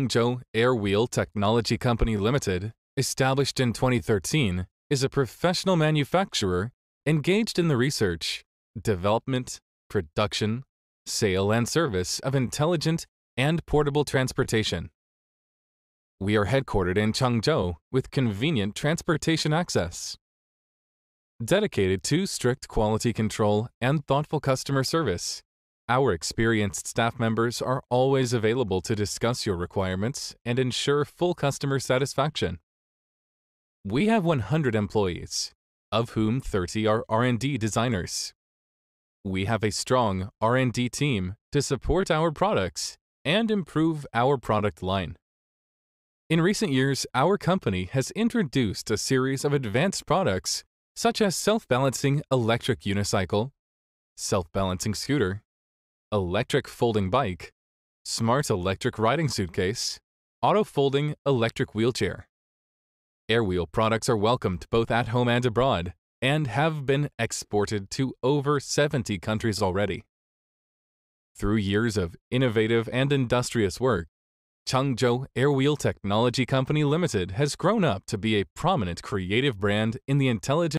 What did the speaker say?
Changzhou Airwheel Technology Company Limited, established in 2013, is a professional manufacturer engaged in the research, development, production, sale and service of intelligent and portable transportation. We are headquartered in Changzhou with convenient transportation access. Dedicated to strict quality control and thoughtful customer service, our experienced staff members are always available to discuss your requirements and ensure full customer satisfaction. We have 100 employees, of whom 30 are R&D designers. We have a strong R&D team to support our products and improve our product line. In recent years, our company has introduced a series of advanced products such as self-balancing electric unicycle, self-balancing scooter, electric folding bike, smart electric riding suitcase, auto-folding electric wheelchair. Airwheel products are welcomed both at home and abroad and have been exported to over 70 countries already. Through years of innovative and industrious work, Changzhou Airwheel Technology Company Limited has grown up to be a prominent creative brand in the intelligent